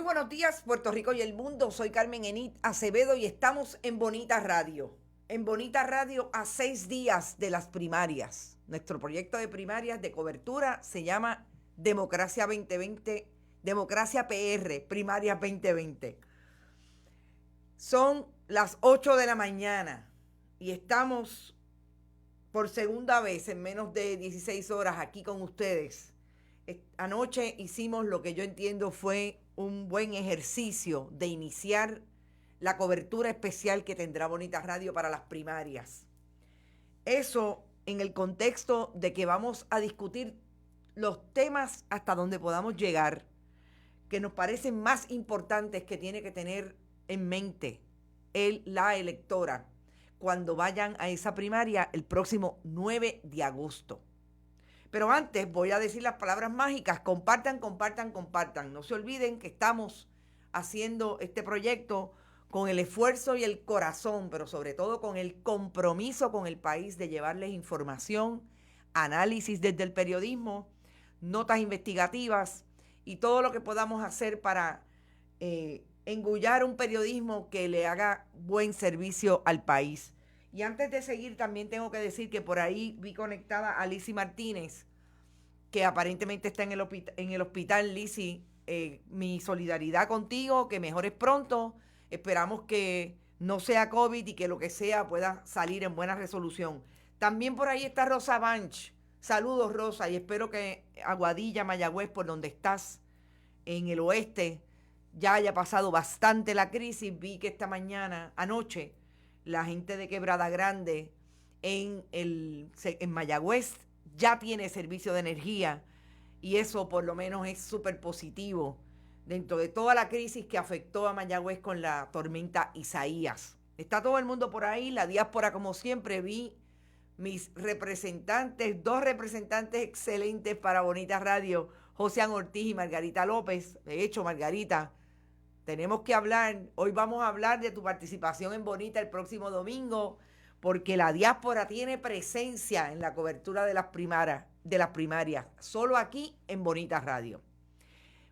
buenos días, Puerto Rico y el mundo. Soy Carmen Enit Acevedo y estamos en Bonita Radio. En Bonita Radio a 6 días de las primarias. Nuestro proyecto de primarias de cobertura se llama Democracia 2020, Democracia PR, Primarias 2020. Son las 8 de la mañana y estamos por segunda vez en menos de 16 horas aquí con ustedes. Anoche hicimos lo que yo entiendo fue un buen ejercicio de iniciar la cobertura especial que tendrá Bonita Radio para las primarias. Eso en el contexto de que vamos a discutir los temas hasta donde podamos llegar, que nos parecen más importantes que tiene que tener en mente la electora cuando vayan a esa primaria el próximo 9 de agosto. Pero antes voy a decir las palabras mágicas: compartan, compartan, compartan. No se olviden que estamos haciendo este proyecto con el esfuerzo y el corazón, pero sobre todo con el compromiso con el país de llevarles información, análisis desde el periodismo, notas investigativas y todo lo que podamos hacer para engullar un periodismo que le haga buen servicio al país. Y antes de seguir, también tengo que decir que por ahí vi conectada a Lizzy Martínez, que aparentemente está en el hospital. Lizzy, mi solidaridad contigo, que mejores pronto. Esperamos que no sea COVID y que lo que sea pueda salir en buena resolución. También por ahí está Rosa Banch. Saludos, Rosa, y espero que Aguadilla, Mayagüez, por donde estás, en el oeste, ya haya pasado bastante la crisis. Vi que esta anoche, la gente de Quebrada Grande en Mayagüez ya tiene servicio de energía y eso por lo menos es súper positivo dentro de toda la crisis que afectó a Mayagüez con la tormenta Isaías. Está todo el mundo por ahí, la diáspora como siempre. Vi mis representantes, 2 representantes excelentes para Bonita Radio, José Ortiz y Margarita López. De hecho, Margarita, tenemos que hablar, hoy vamos a hablar de tu participación en Bonita el próximo domingo, porque la diáspora tiene presencia en la cobertura de las primarias, solo aquí en Bonita Radio.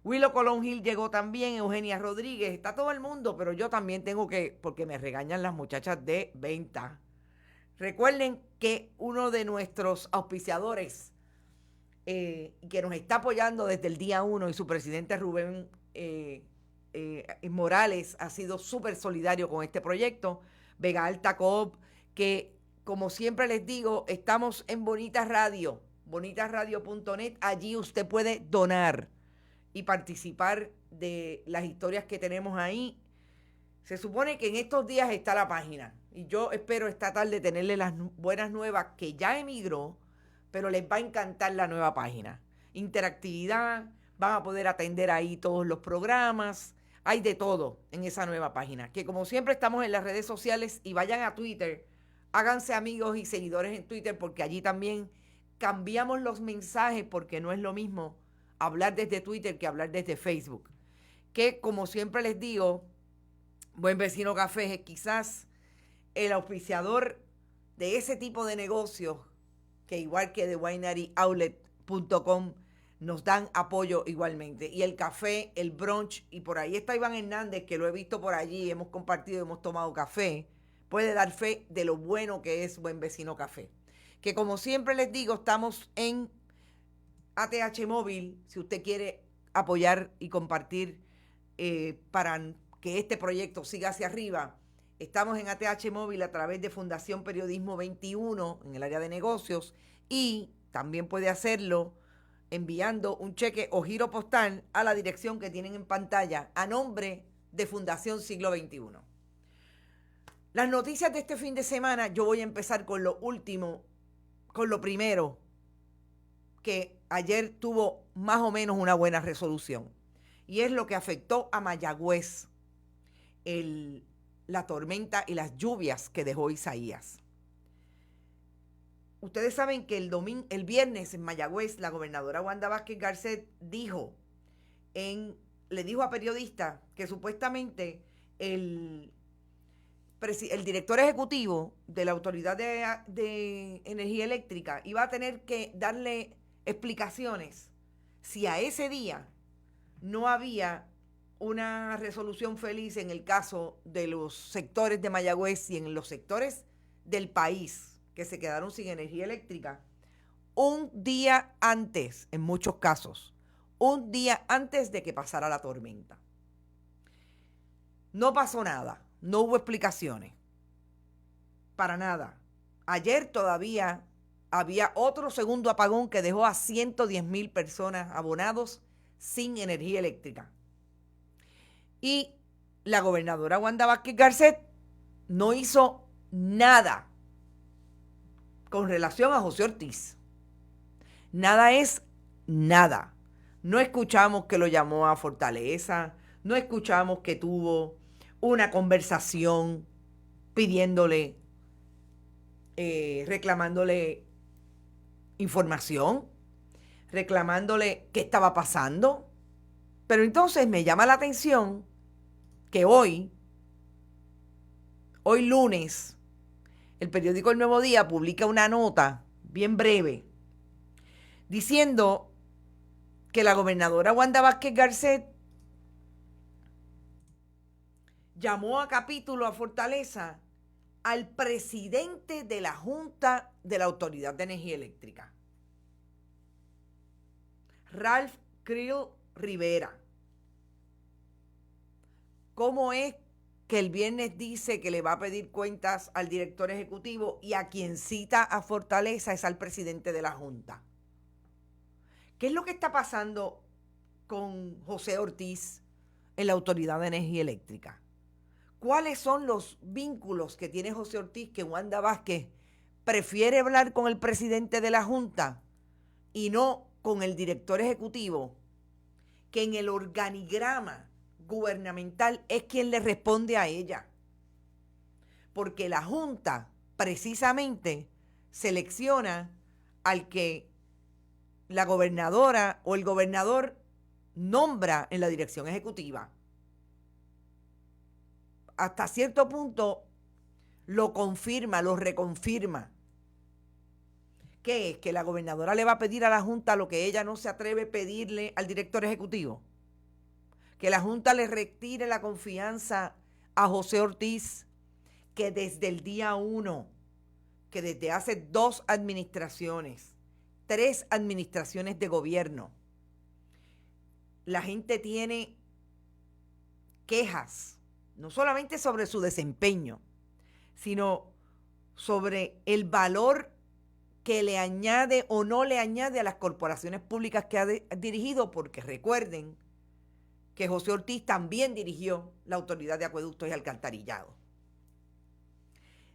Willow Colón Gil llegó también, Eugenia Rodríguez, está todo el mundo, pero yo también tengo que, porque me regañan las muchachas de venta. Recuerden que uno de nuestros auspiciadores, que nos está apoyando desde el día 1, y su presidente Rubén Morales ha sido súper solidario con este proyecto, Vega Alta Coop, que como siempre les digo, estamos en Bonita Radio, bonitasradio.net. Allí usted puede donar y participar de las historias que tenemos ahí. Se supone que en estos días está la página y yo espero esta tarde tenerle las buenas nuevas que ya emigró, pero les va a encantar la nueva página. Interactividad, van a poder atender ahí todos los programas, hay de todo en esa nueva página, que como siempre estamos en las redes sociales. Y vayan a Twitter, háganse amigos y seguidores en Twitter, porque allí también cambiamos los mensajes, porque no es lo mismo hablar desde Twitter que hablar desde Facebook. Que como siempre les digo, Buen Vecino Café es quizás el auspiciador de ese tipo de negocios que, igual que TheWineryOutlet.com, nos dan apoyo igualmente. Y el café, el brunch, y por ahí está Iván Hernández, que lo he visto por allí, hemos compartido, hemos tomado café, puede dar fe de lo bueno que es Buen Vecino Café. Que como siempre les digo, estamos en ATH Móvil, si usted quiere apoyar y compartir para que este proyecto siga hacia arriba. Estamos en ATH Móvil a través de Fundación Periodismo 21 en el área de negocios, y también puede hacerlo enviando un cheque o giro postal a la dirección que tienen en pantalla a nombre de Fundación Siglo XXI. Las noticias de este fin de semana, yo voy a empezar con lo último, con lo primero, que ayer tuvo más o menos una buena resolución, y es lo que afectó a Mayagüez, la tormenta y las lluvias que dejó Isaías. Ustedes saben que el viernes en Mayagüez, la gobernadora Wanda Vázquez Garcet le dijo a periodistas que supuestamente el director ejecutivo de la Autoridad de Energía Eléctrica iba a tener que darle explicaciones si a ese día no había una resolución feliz en el caso de los sectores de Mayagüez y en los sectores del país que se quedaron sin energía eléctrica un día antes, en muchos casos, un día antes de que pasara la tormenta. No pasó nada, no hubo explicaciones, para nada. Ayer todavía había otro segundo apagón que dejó a 110,000 personas abonados sin energía eléctrica. Y la gobernadora Wanda Vázquez Garcet no hizo nada con relación a José Ortiz. Nada es nada. No escuchamos que lo llamó a Fortaleza, no escuchamos que tuvo una conversación pidiéndole, reclamándole información, reclamándole qué estaba pasando. Pero entonces me llama la atención que hoy lunes, el periódico El Nuevo Día publica una nota bien breve diciendo que la gobernadora Wanda Vázquez Garcet llamó a capítulo a Fortaleza al presidente de la Junta de la Autoridad de Energía Eléctrica, Ralph Creel Rivera. ¿Cómo es que el viernes dice que le va a pedir cuentas al director ejecutivo y a quien cita a Fortaleza es al presidente de la Junta? ¿Qué es lo que está pasando con José Ortiz en la Autoridad de Energía Eléctrica? ¿Cuáles son los vínculos que tiene José Ortiz que Wanda Vázquez prefiere hablar con el presidente de la Junta y no con el director ejecutivo, que en el organigrama gubernamental es quien le responde a ella? Porque la Junta precisamente selecciona al que la gobernadora o el gobernador nombra en la dirección ejecutiva. Hasta cierto punto lo confirma, lo reconfirma. ¿Qué es? ¿Que la gobernadora le va a pedir a la Junta lo que ella no se atreve a pedirle al director ejecutivo? ¿Que la Junta le retire la confianza a José Ortiz, que desde el día 1, que desde hace 2 administraciones, 3 administraciones de gobierno, la gente tiene quejas, no solamente sobre su desempeño, sino sobre el valor que le añade o no le añade a las corporaciones públicas que ha dirigido? Porque recuerden que José Ortiz también dirigió la Autoridad de Acueductos y Alcantarillado.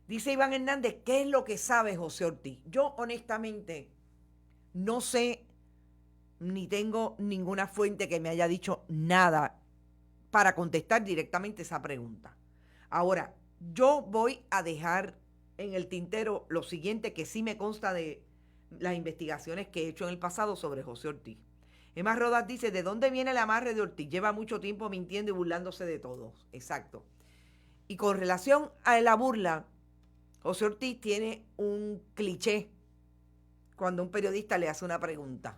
Dice Iván Hernández, ¿qué es lo que sabe José Ortiz? Yo honestamente no sé, ni tengo ninguna fuente que me haya dicho nada para contestar directamente esa pregunta. Ahora, yo voy a dejar en el tintero lo siguiente que sí me consta de las investigaciones que he hecho en el pasado sobre José Ortiz. Emma Rodas dice, ¿de dónde viene el amarre de Ortiz? Lleva mucho tiempo mintiendo y burlándose de todos. Exacto. Y con relación a la burla, José Ortiz tiene un cliché cuando un periodista le hace una pregunta.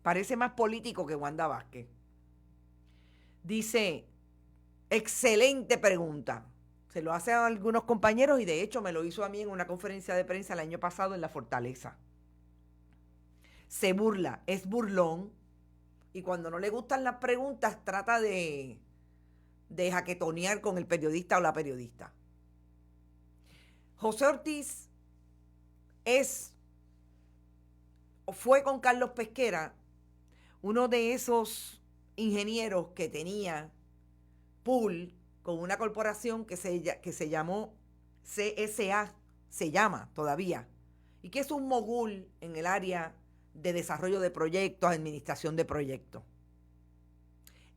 Parece más político que Wanda Vázquez. Dice, excelente pregunta. Se lo hace a algunos compañeros y de hecho me lo hizo a mí en una conferencia de prensa el año pasado en la Fortaleza. Se burla, es burlón, y cuando no le gustan las preguntas trata de jaquetonear con el periodista o la periodista. José Ortiz fue con Carlos Pesquera uno de esos ingenieros que tenía pool con una corporación que se llamó CSA, se llama todavía, y que es un mogul en el área de desarrollo de proyectos, administración de proyectos.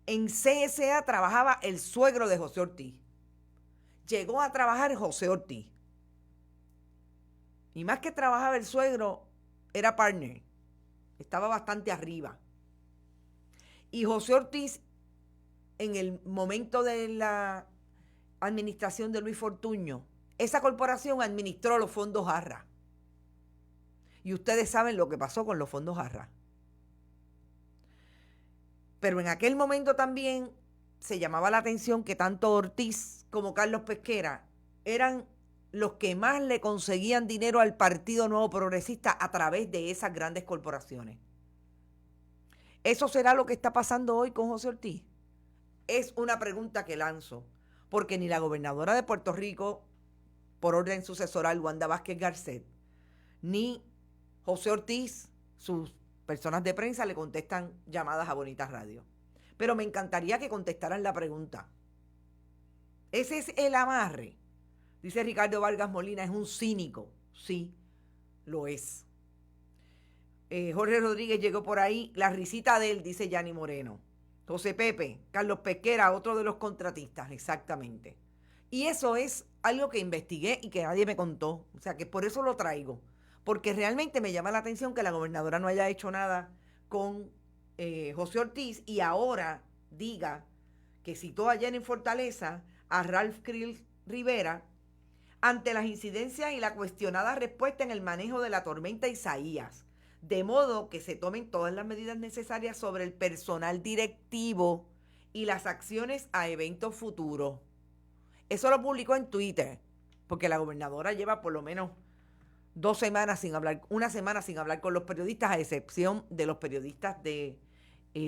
En CSA trabajaba el suegro de José Ortiz. Llegó a trabajar José Ortiz. Y más que trabajaba el suegro, era partner. Estaba bastante arriba. Y José Ortiz, en el momento de la administración de Luis Fortuño, esa corporación administró los fondos ARRA. Y ustedes saben lo que pasó con los fondos ARRA. Pero en aquel momento también se llamaba la atención que tanto Ortiz como Carlos Pesquera eran los que más le conseguían dinero al Partido Nuevo Progresista a través de esas grandes corporaciones. ¿Eso será lo que está pasando hoy con José Ortiz? Es una pregunta que lanzo, porque ni la gobernadora de Puerto Rico, por orden sucesoral, Wanda Vázquez Garcet, ni José Ortiz, sus personas de prensa, le contestan llamadas a Bonitas Radio. Pero me encantaría que contestaran la pregunta. Ese es el amarre. Dice Ricardo Vargas Molina, es un cínico. Sí, lo es. Jorge Rodríguez llegó por ahí. La risita de él, dice Yanni Moreno. José Pepe, Carlos Pesquera, otro de los contratistas, exactamente. Y eso es algo que investigué y que nadie me contó. O sea, que por eso lo traigo. Porque realmente me llama la atención que la gobernadora no haya hecho nada con José Ortiz y ahora diga que citó ayer en Fortaleza a Ralph Krill Rivera ante las incidencias y la cuestionada respuesta en el manejo de la tormenta Isaías, de modo que se tomen todas las medidas necesarias sobre el personal directivo y las acciones a eventos futuros. Eso lo publicó en Twitter, porque la gobernadora lleva por lo menos 2 semanas sin hablar, una semana sin hablar con los periodistas, a excepción de los periodistas de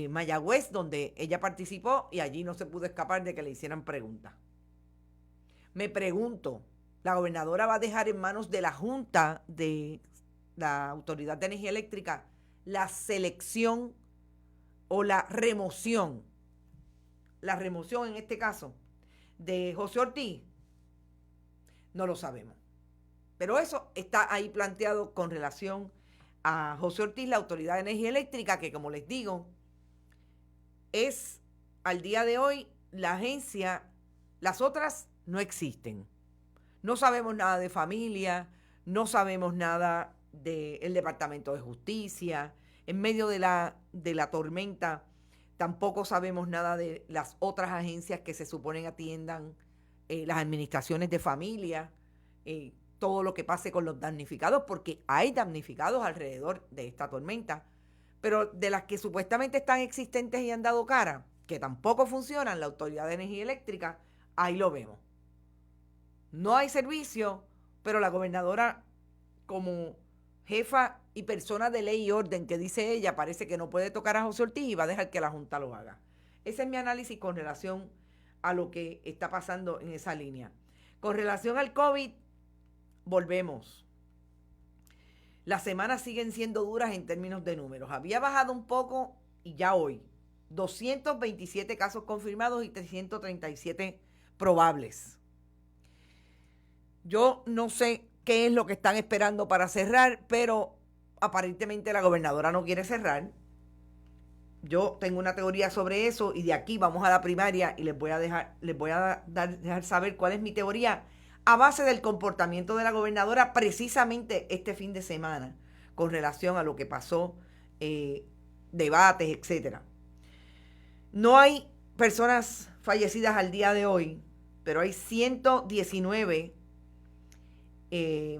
Mayagüez, donde ella participó y allí no se pudo escapar de que le hicieran preguntas. Me pregunto, ¿la gobernadora va a dejar en manos de la Junta de la Autoridad de Energía Eléctrica la selección o la remoción en este caso de José Ortiz? No lo sabemos. Pero eso está ahí planteado con relación a José Ortiz, la Autoridad de Energía Eléctrica, que como les digo, es al día de hoy la agencia, las otras no existen. No sabemos nada de familia, no sabemos nada del Departamento de Justicia. En medio de la tormenta tampoco sabemos nada de las otras agencias que se suponen atiendan las administraciones de familia, todo lo que pase con los damnificados, porque hay damnificados alrededor de esta tormenta, pero de las que supuestamente están existentes y han dado cara, que tampoco funcionan, la Autoridad de Energía Eléctrica, ahí lo vemos. No hay servicio, pero la gobernadora, como jefa y persona de ley y orden, que dice ella, parece que no puede tocar a José Ortiz y va a dejar que la Junta lo haga. Ese es mi análisis con relación a lo que está pasando en esa línea. Con relación al COVID, volvemos. Las semanas siguen siendo duras en términos de números. Había bajado un poco y ya hoy, 227 casos confirmados y 337 probables. Yo no sé qué es lo que están esperando para cerrar, pero aparentemente la gobernadora no quiere cerrar. Yo tengo una teoría sobre eso y de aquí vamos a la primaria y les voy a dejar saber cuál es mi teoría a base del comportamiento de la gobernadora precisamente este fin de semana con relación a lo que pasó, debates, etcétera. No hay personas fallecidas al día de hoy, pero hay 119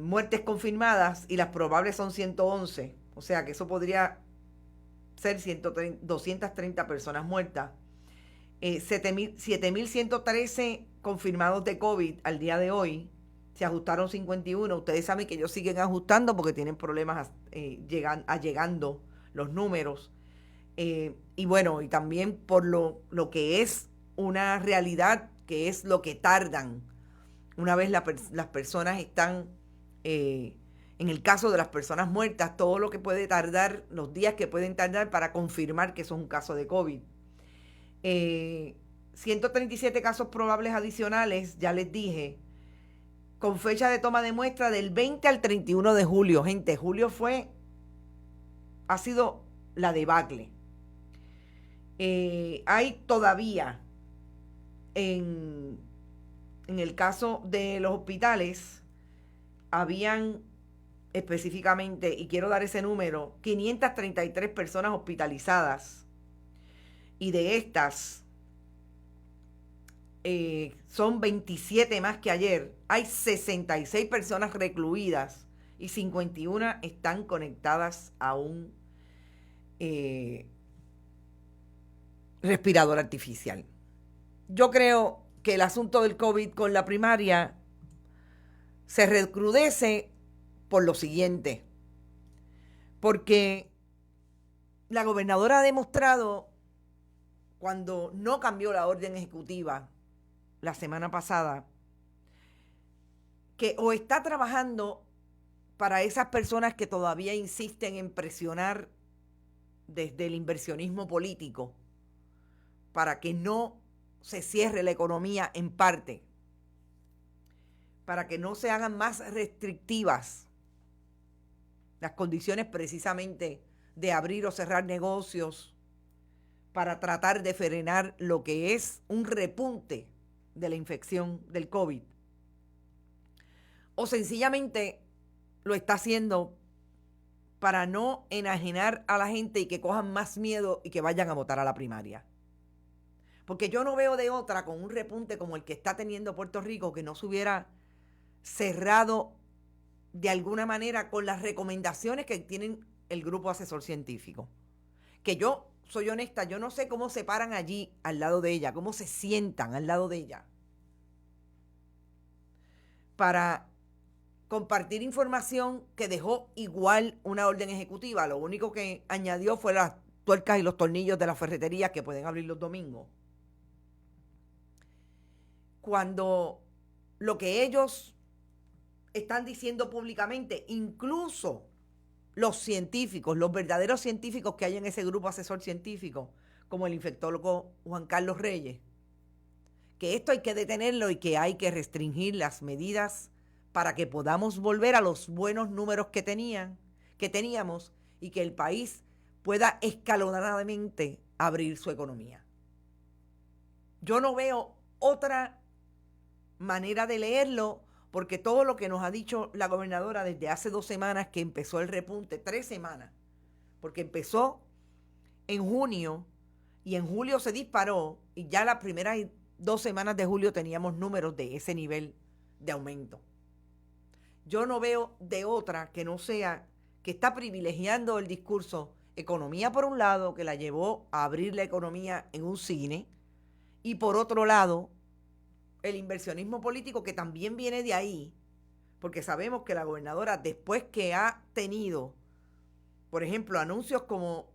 muertes confirmadas y las probables son 111. O sea que eso podría ser 230 personas muertas. 7.113 confirmados de COVID al día de hoy. Se ajustaron 51. Ustedes saben que ellos siguen ajustando porque tienen problemas llegando los números. Y bueno, y también por lo que es una realidad, que es lo que tardan. Una vez las personas están, en el caso de las personas muertas, todo lo que puede tardar, los días que pueden tardar para confirmar que eso es un caso de COVID. 137 casos probables adicionales, ya les dije, con fecha de toma de muestra del 20 al 31 de julio. Gente, julio ha sido la debacle. Hay todavía, en el caso de los hospitales, habían específicamente, y quiero dar ese número, 533 personas hospitalizadas. Y de estas, son 27 más que ayer. Hay 66 personas recluidas y 51 están conectadas a un respirador artificial. yo creo que el asunto del COVID con la primaria se recrudece por lo siguiente, porque la gobernadora ha demostrado, cuando no cambió la orden ejecutiva la semana pasada, que o está trabajando para esas personas que todavía insisten en presionar desde el inversionismo político para que no se cierre la economía en parte, para que no se hagan más restrictivas las condiciones precisamente de abrir o cerrar negocios, para tratar de frenar lo que es un repunte de la infección del COVID. O sencillamente lo está haciendo para no enajenar a la gente y que cojan más miedo y que vayan a votar a la primaria. Porque yo no veo de otra con un repunte como el que está teniendo Puerto Rico que no se hubiera cerrado de alguna manera con las recomendaciones que tienen el grupo asesor científico. Que yo soy honesta, yo no sé cómo se paran allí al lado de ella, cómo se sientan al lado de ella para compartir información que dejó igual una orden ejecutiva. Lo único que añadió fue las tuercas y los tornillos de las ferreterías que pueden abrir los domingos. Cuando lo que ellos están diciendo públicamente, incluso los científicos, los verdaderos científicos que hay en ese grupo asesor científico, como el infectólogo Juan Carlos Reyes, que esto hay que detenerlo y que hay que restringir las medidas para que podamos volver a los buenos números que teníamos y que el país pueda escalonadamente abrir su economía. Yo no veo otra manera de leerlo, porque todo lo que nos ha dicho la gobernadora desde hace 2 semanas que empezó el repunte, 3 semanas, porque empezó en junio y en julio se disparó y ya las primeras 2 semanas de julio teníamos números de ese nivel de aumento. Yo no veo de otra que no sea que está privilegiando el discurso economía por un lado, que la llevó a abrir la economía en un cine, y por otro lado el inversionismo político que también viene de ahí, porque sabemos que la gobernadora, después que ha tenido, por ejemplo, anuncios como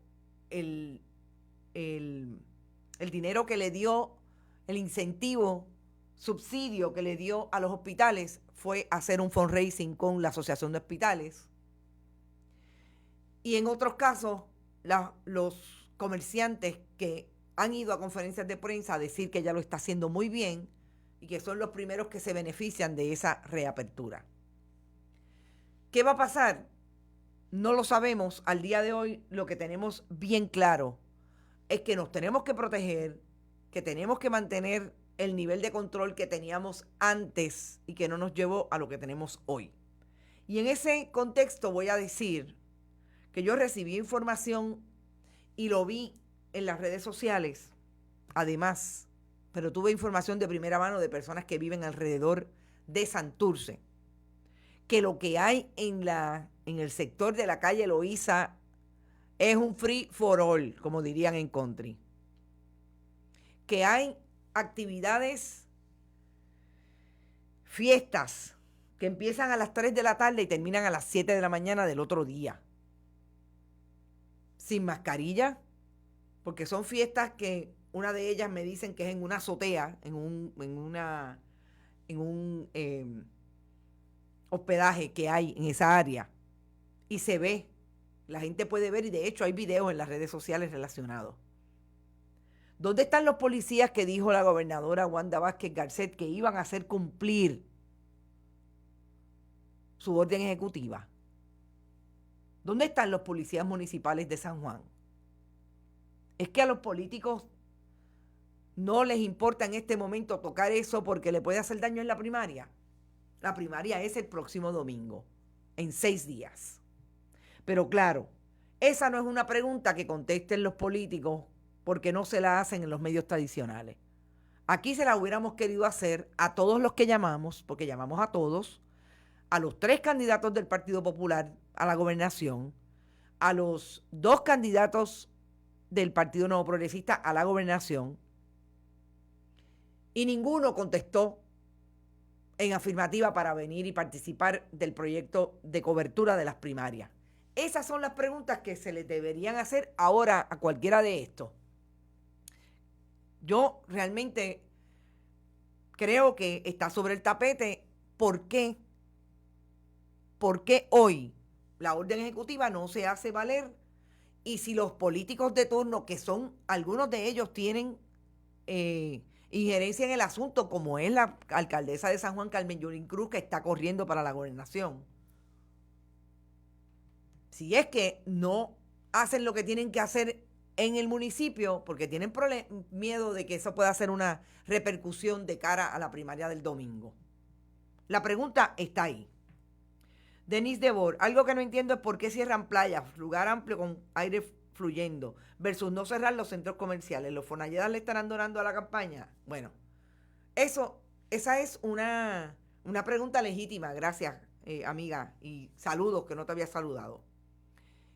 el dinero que le dio, el incentivo, subsidio que le dio a los hospitales, fue hacer un fundraising con la Asociación de Hospitales. Y en otros casos, los comerciantes que han ido a conferencias de prensa a decir que ella lo está haciendo muy bien y que son los primeros que se benefician de esa reapertura. ¿Qué va a pasar? No lo sabemos. Al día de hoy lo que tenemos bien claro es que nos tenemos que proteger, que tenemos que mantener el nivel de control que teníamos antes y que no nos llevó a lo que tenemos hoy. Y en ese contexto voy a decir que yo recibí información y lo vi en las redes sociales, además, pero tuve información de primera mano de personas que viven alrededor de Santurce, que lo que hay en el sector de la calle Loíza es un free for all, como dirían en country. Que hay actividades, fiestas, que empiezan a las 3 de la tarde y terminan a las 7 de la mañana del otro día. Sin mascarilla, porque son fiestas que una de ellas me dicen que es en una azotea, en un hospedaje que hay en esa área. Y se ve, la gente puede ver, y de hecho hay videos en las redes sociales relacionados. ¿Dónde están los policías que dijo la gobernadora Wanda Vázquez Garcet que iban a hacer cumplir su orden ejecutiva? ¿Dónde están los policías municipales de San Juan? Es que a los políticos no les importa en este momento tocar eso porque le puede hacer daño en la primaria. La primaria es el próximo domingo, en 6 días. Pero claro, esa no es una pregunta que contesten los políticos porque no se la hacen en los medios tradicionales. Aquí se la hubiéramos querido hacer a todos los que llamamos, porque llamamos a todos, a los 3 candidatos del Partido Popular a la gobernación, a los 2 candidatos del Partido Nuevo Progresista a la gobernación y ninguno contestó en afirmativa para venir y participar del proyecto de cobertura de las primarias. Esas son las preguntas que se les deberían hacer ahora a cualquiera de estos. Yo realmente creo que está sobre el tapete por qué hoy la orden ejecutiva no se hace valer, y si los políticos de turno, que son algunos de ellos, tienen injerencia en el asunto, como es la alcaldesa de San Juan, Carmen Yulín Cruz, que está corriendo para la gobernación. Si es que no hacen lo que tienen que hacer en el municipio, porque tienen miedo de que eso pueda hacer una repercusión de cara a la primaria del domingo. La pregunta está ahí. Denise Debord, algo que no entiendo es por qué cierran playas, lugar amplio con aire fluyendo, versus no cerrar los centros comerciales. ¿Los Fonalledas le estarán donando a la campaña? Bueno, esa es una pregunta legítima. Gracias, amiga, y saludos, que no te había saludado.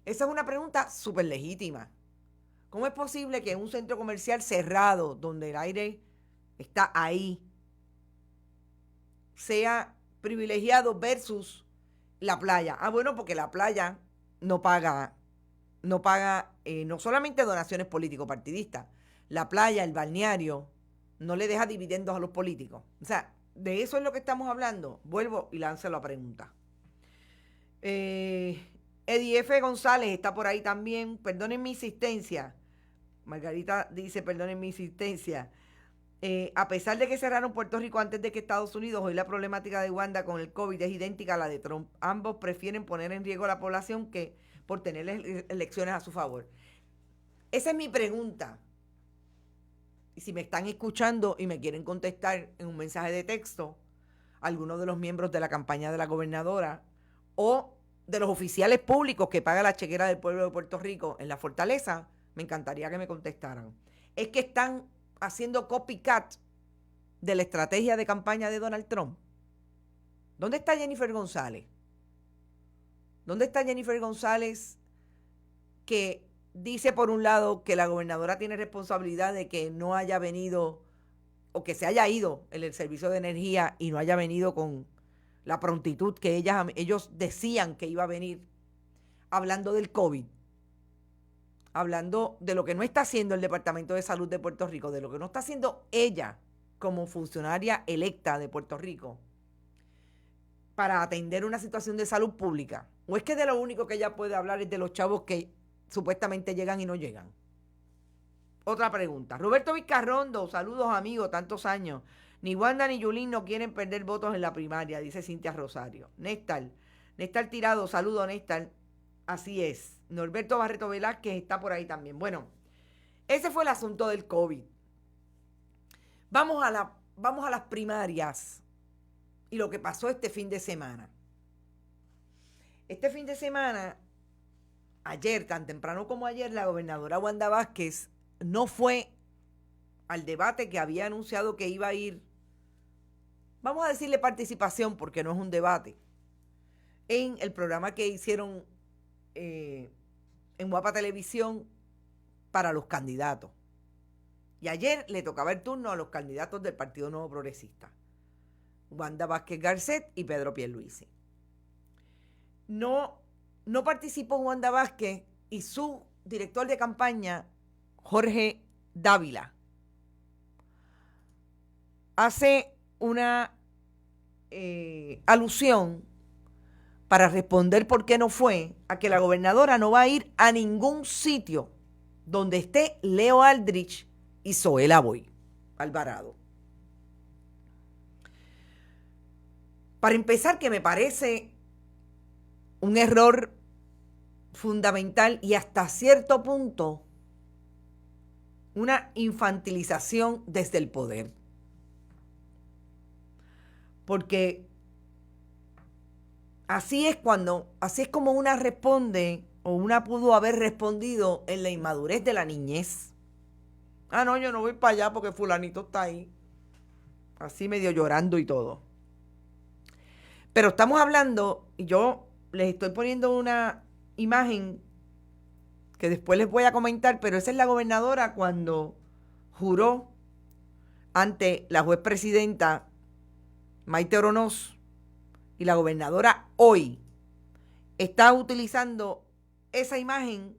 Esa es una pregunta súper legítima. ¿Cómo es posible que un centro comercial cerrado, donde el aire está ahí, sea privilegiado versus la playa? Ah, bueno, porque la playa no paga no solamente donaciones político-partidistas, la playa, el balneario, no le deja dividendos a los políticos. O sea, de eso es lo que estamos hablando. Vuelvo y lanzo la pregunta. Eddie F. González está por ahí también. Perdonen mi insistencia. Margarita dice, perdonen mi insistencia. A pesar de que cerraron Puerto Rico antes de que Estados Unidos, hoy la problemática de Wanda con el COVID es idéntica a la de Trump. Ambos prefieren poner en riesgo a la población que por tener elecciones a su favor. Esa es mi pregunta. Y si me están escuchando y me quieren contestar en un mensaje de texto, algunos de los miembros de la campaña de la gobernadora o de los oficiales públicos que paga la chequera del pueblo de Puerto Rico en la fortaleza, me encantaría que me contestaran. Es que están haciendo copycat de la estrategia de campaña de Donald Trump. ¿Dónde está Jennifer González? ¿Dónde está Jennifer González, que dice por un lado que la gobernadora tiene responsabilidad de que no haya venido o que se haya ido el servicio de energía y no haya venido con la prontitud que ellos decían que iba a venir, hablando del COVID, hablando de lo que no está haciendo el Departamento de Salud de Puerto Rico, de lo que no está haciendo ella como funcionaria electa de Puerto Rico para atender una situación de salud pública? ¿O es que de lo único que ella puede hablar es de los chavos que supuestamente llegan y no llegan? Otra pregunta. Roberto Vizcarrondo, saludos amigos, tantos años. Ni Wanda ni Yulín no quieren perder votos en la primaria, dice Cintia Rosario. Néstor Tirado, saludos Néstor. Así es. Norberto Barreto Velázquez está por ahí también. Bueno, ese fue el asunto del COVID. Vamos a las primarias y lo que pasó este fin de semana. Este fin de semana, ayer, tan temprano como ayer, la gobernadora Wanda Vázquez no fue al debate que había anunciado que iba a ir. Vamos a decirle participación porque no es un debate. En el programa que hicieron en Guapa Televisión para los candidatos. Y ayer le tocaba el turno a los candidatos del Partido Nuevo Progresista. Wanda Vázquez Garcet y Pedro Pierluisi. No participó Wanda Vázquez y su director de campaña, Jorge Dávila, hace una alusión para responder por qué no fue, a que la gobernadora no va a ir a ningún sitio donde esté Leo Aldrich y Zoela Boy Alvarado. Para empezar, que me parece un error fundamental y hasta cierto punto una infantilización desde el poder. Porque así es como una responde, o una pudo haber respondido en la inmadurez de la niñez. Ah, no, yo no voy para allá porque fulanito está ahí. Así medio llorando y todo. Pero estamos hablando, y yo les estoy poniendo una imagen que después les voy a comentar, pero esa es la gobernadora cuando juró ante la juez presidenta Maite Oronoz y la gobernadora hoy está utilizando esa imagen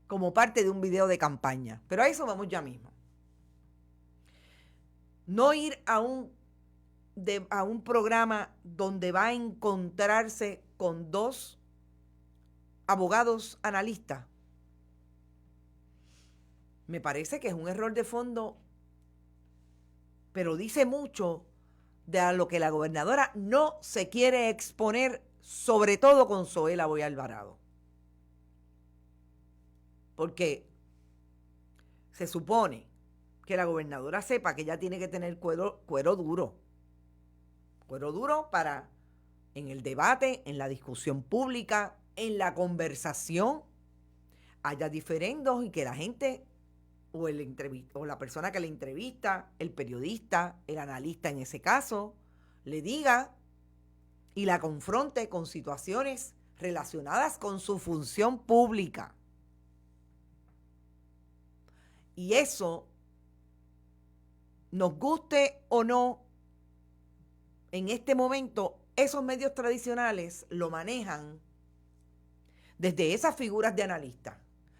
como parte de un video de campaña. Pero a eso vamos ya mismo. No ir a un programa donde va a encontrarse con dos abogados analistas. Me parece que es un error de fondo, pero dice mucho de a lo que la gobernadora no se quiere exponer, sobre todo con Zoela Boy Alvarado. Porque se supone que la gobernadora sepa que ella tiene que tener cuero duro. Cuero duro para en el debate, en la discusión pública, en la conversación, haya diferendos y que la gente o la persona que le entrevista, el periodista, el analista en ese caso, le diga y la confronte con situaciones relacionadas con su función pública. Y eso, nos guste o no, en este momento, esos medios tradicionales lo manejan desde esas figuras de analistas.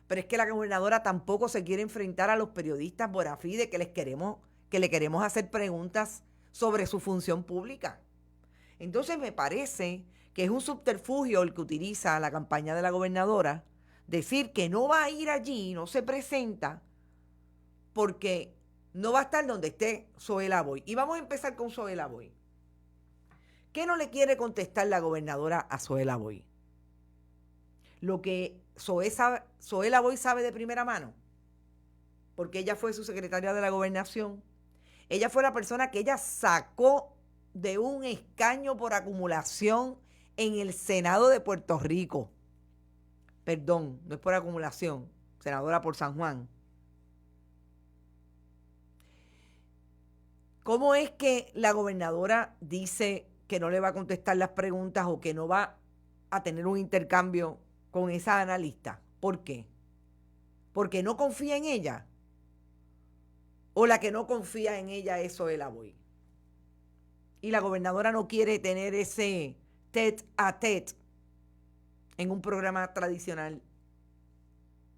Pero es que la gobernadora tampoco se quiere enfrentar a los periodistas bona fide que le queremos hacer preguntas sobre su función pública. Entonces me parece que es un subterfugio el que utiliza la campaña de la gobernadora, decir que no va a ir allí, no se presenta, porque no va a estar donde esté Zoela Boy. Y vamos a empezar con Zoela Boy. ¿Qué no le quiere contestar la gobernadora a Zoela Boy? Lo que Zoela Boy sabe de primera mano, porque ella fue su secretaria de la gobernación. Ella fue la persona que ella sacó de un escaño por acumulación en el Senado de Puerto Rico. Perdón, no es por acumulación, senadora por San Juan. ¿Cómo es que la gobernadora dice que no le va a contestar las preguntas o que no va a tener un intercambio con esa analista? ¿Por qué? ¿Porque no confía en ella? ¿O la que no confía en ella es Zoela Boy? Y la gobernadora no quiere tener ese tete a tete en un programa tradicional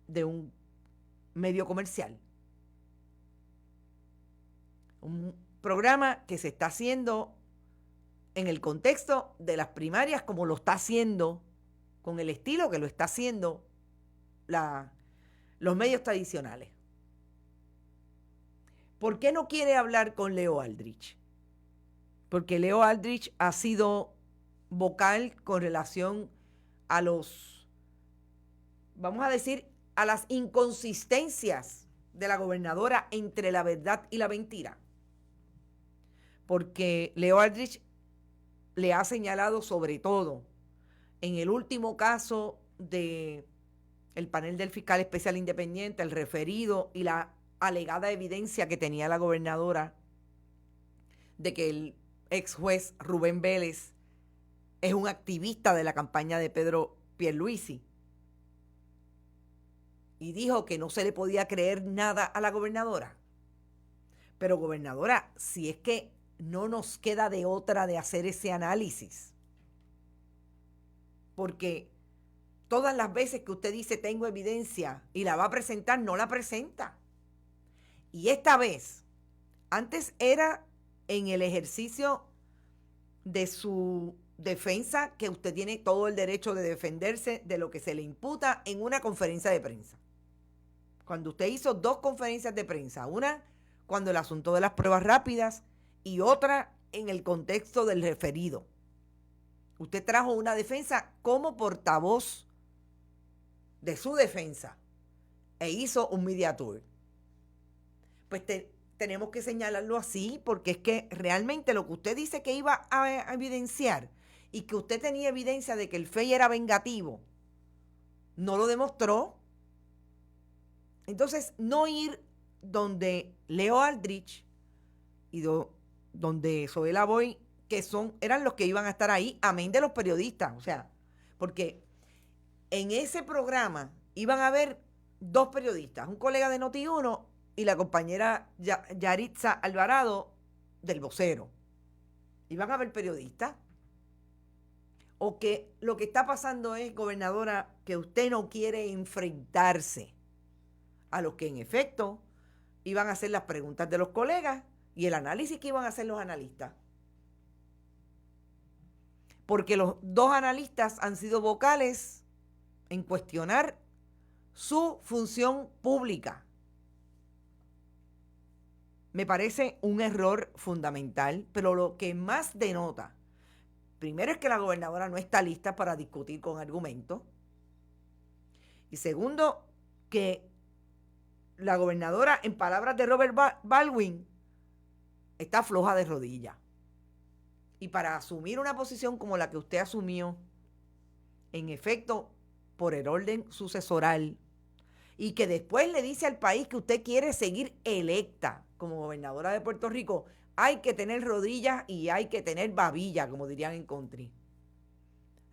de un medio comercial. Un programa que se está haciendo en el contexto de las primarias, como lo está haciendo, con el estilo que lo está haciendo los medios tradicionales. ¿Por qué no quiere hablar con Leo Aldrich? Porque Leo Aldrich ha sido vocal con relación a vamos a decir, a las inconsistencias de la gobernadora entre la verdad y la mentira. Porque Leo Aldrich le ha señalado, sobre todo en el último caso del panel del fiscal especial independiente, el referido y la alegada evidencia que tenía la gobernadora de que el ex juez Rubén Vélez es un activista de la campaña de Pedro Pierluisi, y dijo que no se le podía creer nada a la gobernadora. Pero gobernadora, si es que no nos queda de otra de hacer ese análisis, porque todas las veces que usted dice tengo evidencia y la va a presentar, no la presenta. Y esta vez, antes era en el ejercicio de su defensa, que usted tiene todo el derecho de defenderse de lo que se le imputa en una conferencia de prensa. Cuando usted hizo 2 conferencias de prensa, una cuando el asunto de las pruebas rápidas y otra en el contexto del referido. Usted trajo una defensa como portavoz de su defensa e hizo un media tour. Pues tenemos que señalarlo así, porque es que realmente lo que usted dice que iba a evidenciar y que usted tenía evidencia de que el FEI era vengativo, no lo demostró. Entonces, no ir donde Leo Aldrich y donde Zoela Boy, que eran los que iban a estar ahí, amén de los periodistas. O sea, porque en ese programa iban a haber 2 periodistas, un colega de Noti1 y la compañera Yaritza Alvarado del Vocero. Y van a haber periodistas. O que lo que está pasando es, gobernadora, que usted no quiere enfrentarse a los que en efecto iban a hacer las preguntas de los colegas y el análisis que iban a hacer los analistas. Porque los dos analistas han sido vocales en cuestionar su función pública. Me parece un error fundamental, pero lo que más denota, primero, es que la gobernadora no está lista para discutir con argumentos. Y segundo, que la gobernadora, en palabras de Robert Baldwin, está floja de rodillas. Y para asumir una posición como la que usted asumió, en efecto, por el orden sucesoral, y que después le dice al país que usted quiere seguir electa como gobernadora de Puerto Rico, hay que tener rodillas y hay que tener babilla, como dirían en country.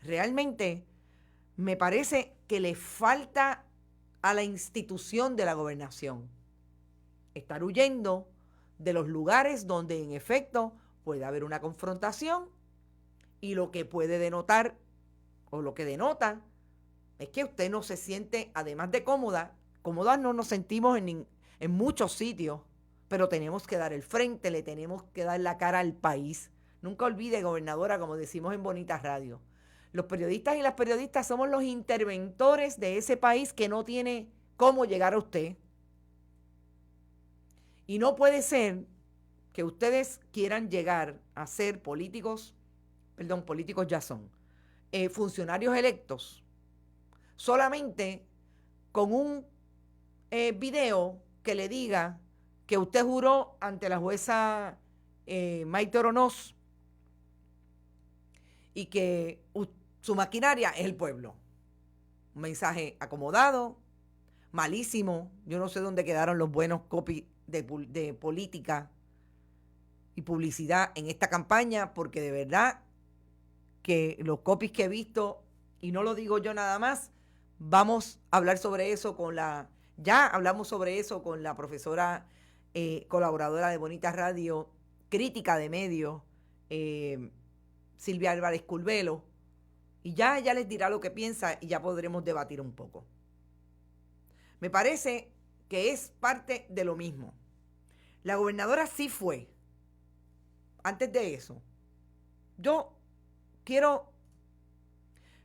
Realmente me parece que le falta a la institución de la gobernación estar huyendo de los lugares donde en efecto puede haber una confrontación, y lo que puede denotar, o lo que denota, es que usted no se siente, además de cómodas no nos sentimos en muchos sitios, pero tenemos que dar el frente, le tenemos que dar la cara al país. Nunca olvide, gobernadora, como decimos en Bonita Radio, los periodistas y las periodistas somos los interventores de ese país que no tiene cómo llegar a usted. Y no puede ser que ustedes quieran llegar a ser políticos ya son, funcionarios electos, solamente con un video que le diga que usted juró ante la jueza Maite Oronoz y que su maquinaria es el pueblo. Un mensaje acomodado, malísimo. Yo no sé dónde quedaron los buenos copies de política y publicidad en esta campaña, porque de verdad que los copies que he visto, y no lo digo yo nada más, vamos a hablar sobre eso ya hablamos sobre eso con la profesora colaboradora de Bonita Radio, crítica de medios, Silvia Álvarez Curvelo, y ya ella les dirá lo que piensa y ya podremos debatir un poco. Me parece que es parte de lo mismo. La gobernadora sí fue. Antes de eso, yo quiero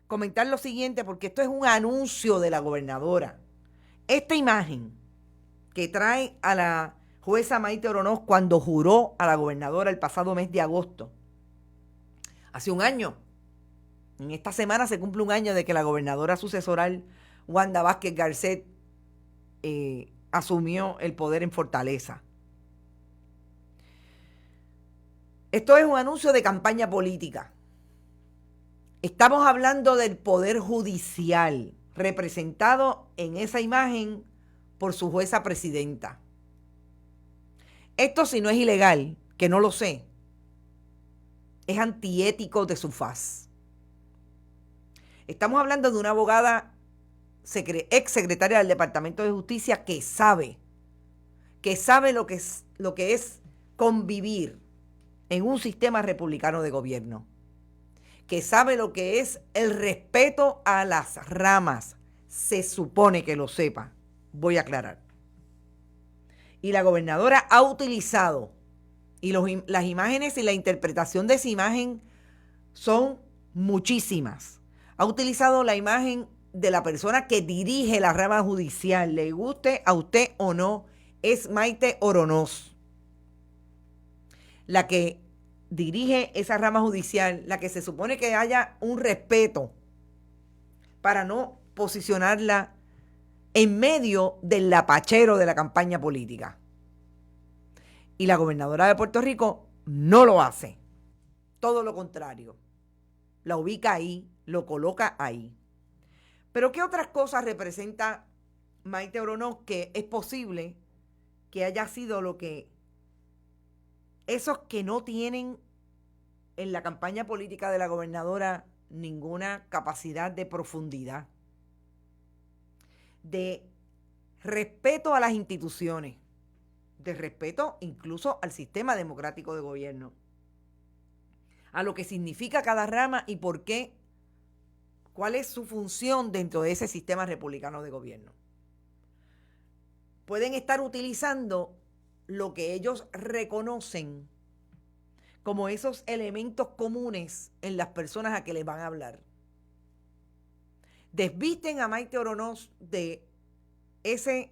comentar lo siguiente, porque esto es un anuncio de la gobernadora. Esta imagen que trae a la jueza Maite Oronoz cuando juró a la gobernadora el pasado mes de agosto, hace un año. En esta semana se cumple un año de que la gobernadora sucesoral Wanda Vázquez Garcet asumió el poder en Fortaleza. Esto es un anuncio de campaña política. Estamos hablando del Poder Judicial, representado en esa imagen por su jueza presidenta. Esto, si no es ilegal, que no lo sé, es antiético de su faz. Estamos hablando de una abogada ex secretaria del Departamento de Justicia que sabe lo que es convivir en un sistema republicano de gobierno, que sabe lo que es el respeto a las ramas. Se supone que lo sepa. Voy a aclarar. Y la gobernadora ha utilizado, y las imágenes y la interpretación de esa imagen son muchísimas. Ha utilizado la imagen de la persona que dirige la rama judicial, le guste a usted o no, es Maite Oronoz, la que dirige esa rama judicial, la que se supone que haya un respeto para no posicionarla en medio del lapachero de la campaña política. Y la gobernadora de Puerto Rico no lo hace. Todo lo contrario. La ubica ahí, lo coloca ahí. Pero ¿qué otras cosas representa Maite Oronoz que es posible que haya sido lo que esos que no tienen en la campaña política de la gobernadora ninguna capacidad de profundidad, de respeto a las instituciones, de respeto incluso al sistema democrático de gobierno, a lo que significa cada rama y por qué, cuál es su función dentro de ese sistema republicano de gobierno. Pueden estar utilizando lo que ellos reconocen como esos elementos comunes en las personas a que les van a hablar. Desvisten a Maite Oronoz de esa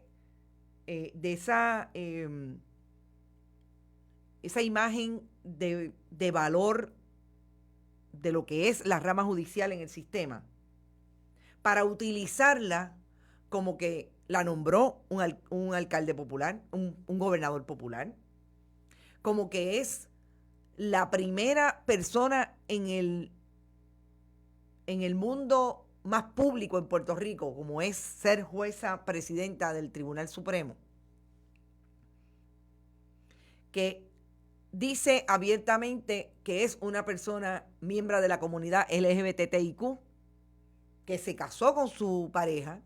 imagen de valor de lo que es la rama judicial en el sistema, para utilizarla como que la nombró un alcalde popular, un gobernador popular, como que es la primera persona en el mundo más público en Puerto Rico, como es ser jueza presidenta del Tribunal Supremo, que dice abiertamente que es una persona miembro de la comunidad LGBTIQ, que se casó con su pareja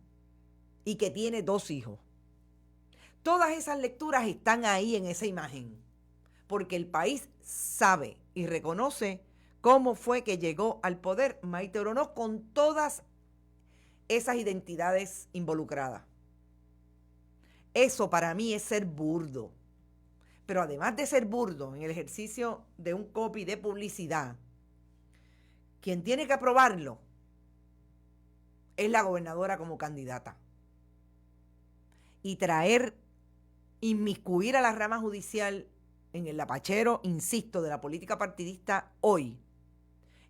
y que tiene 2 hijos. Todas esas lecturas están ahí en esa imagen, porque el país sabe y reconoce cómo fue que llegó al poder Maite Oronoz con todas esas identidades involucradas. Eso para mí es ser burdo. Pero además de ser burdo en el ejercicio de un copy de publicidad, quien tiene que aprobarlo es la gobernadora como candidata. Y inmiscuir a la rama judicial en el lapachero, insisto, de la política partidista hoy,